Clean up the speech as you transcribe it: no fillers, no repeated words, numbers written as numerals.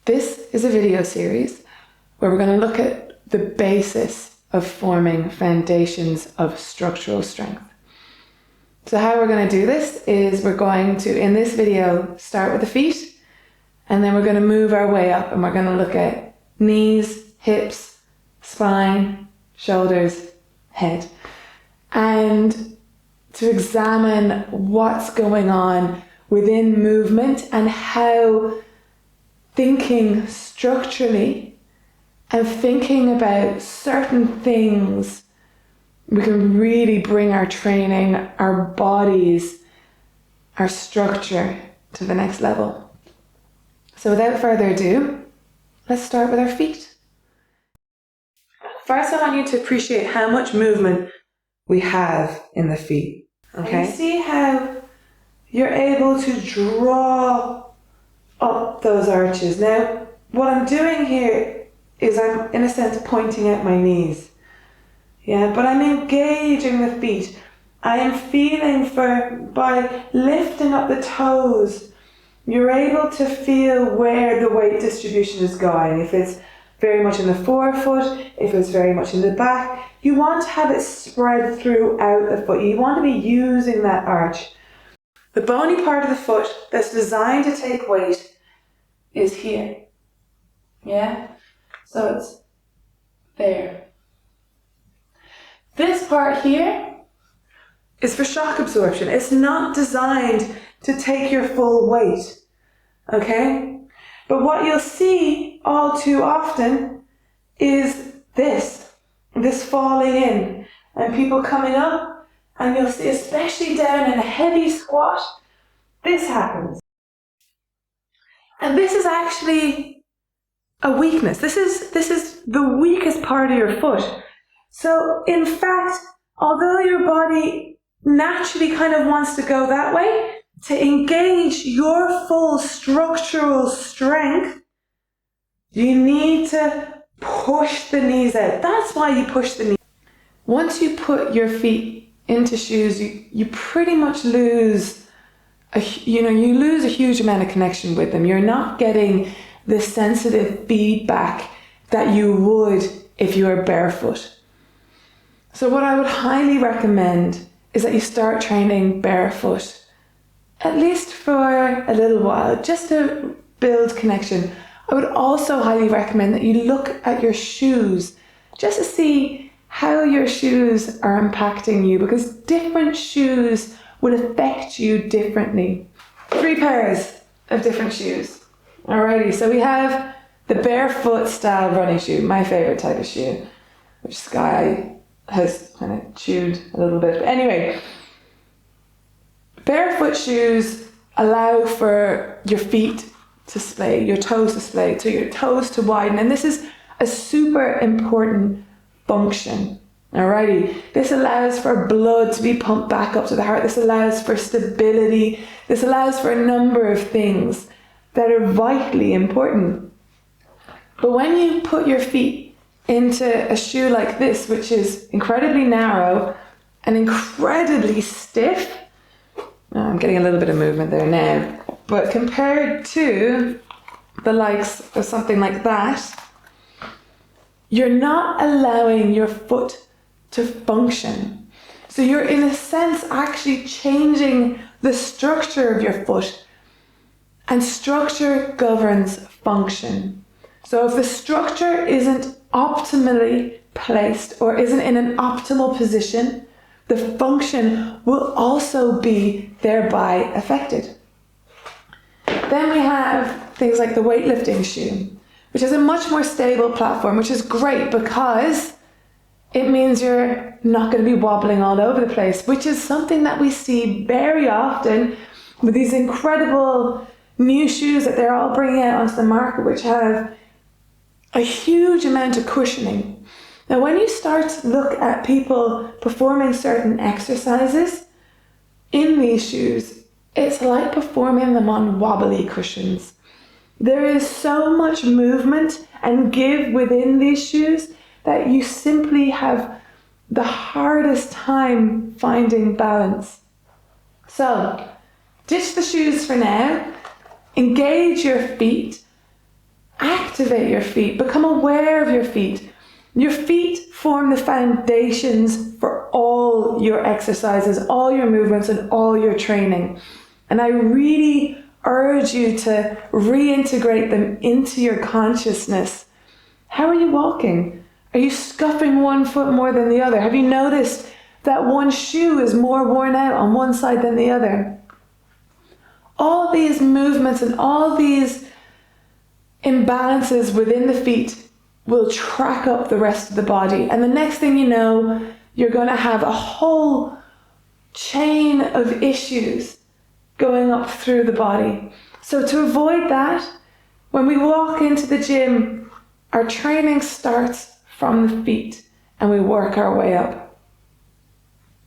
This is a video series where we're going to look at the basis of forming foundations of structural strength. So how we're going to do this is we're going to, in this video, start with the feet, and then we're going to move our way up, and we're going to look at knees, hips, spine, shoulders, head, and to examine what's going on within movement and how thinking structurally and thinking about certain things, we can really bring our training, our bodies, our structure to the next level. So without further ado, let's start with our feet. First, I want you to appreciate how much movement we have in the feet. Okay? And see how you're able to draw up those arches. Now, what I'm doing here is I'm, in a sense, pointing out my knees. Yeah, but I'm engaging the feet. I am feeling by lifting up the toes, you're able to feel where the weight distribution is going. If it's very much in the forefoot, if it's very much in the back, you want to have it spread throughout the foot. You want to be using that arch. The bony part of the foot that's designed to take weight is here. Yeah? So it's there. This part here is for shock absorption. It's not designed to take your full weight. Okay? But what you'll see all too often is this falling in, and people coming up. And you'll see, especially down in a heavy squat, this happens. And this is actually a weakness. This is the weakest part of your foot. So in fact, although your body naturally kind of wants to go that way, to engage your full structural strength, you need to push the knees out. That's why you push the knees. Once you put your feet into shoes, you pretty much lose a huge amount of connection with them. You're not getting the sensitive feedback that you would if you were barefoot. So what I would highly recommend is that you start training barefoot, at least for a little while, just to build connection. I would also highly recommend that you look at your shoes just to see how your shoes are impacting you, because different shoes will affect you differently. 3 pairs of different shoes. Alrighty, so we have the barefoot style running shoe, my favorite type of shoe, which Sky has kind of chewed a little bit. But anyway, barefoot shoes allow for your feet to splay, your toes to splay, so your toes to widen, and this is a super important function. Alrighty, this allows for blood to be pumped back up to the heart. This allows for stability. This allows for a number of things that are vitally important. But when you put your feet into a shoe like this, which is incredibly narrow and incredibly stiff, I'm getting a little bit of movement there now, but compared to the likes of something like that, you're not allowing your foot to function. So you're in a sense actually changing the structure of your foot, and structure governs function. So if the structure isn't optimally placed or isn't in an optimal position, the function will also be thereby affected. Then we have things like the weightlifting shoe, which is a much more stable platform, which is great because it means you're not going to be wobbling all over the place, which is something that we see very often with these incredible new shoes that they're all bringing out onto the market, which have a huge amount of cushioning. Now, when you start to look at people performing certain exercises in these shoes, it's like performing them on wobbly cushions. There is so much movement and give within these shoes that you simply have the hardest time finding balance. So, ditch the shoes for now, engage your feet, Activate your feet. Become aware of your feet. Your feet form the foundations for all your exercises, all your movements, and all your training. And I really urge you to reintegrate them into your consciousness. How are you walking? Are you scuffing one foot more than the other? Have you noticed that one shoe is more worn out on one side than the other? All these movements and all these imbalances within the feet will track up the rest of the body. And the next thing you know, you're going to have a whole chain of issues going up through the body. So to avoid that, when we walk into the gym, our training starts from the feet and we work our way up.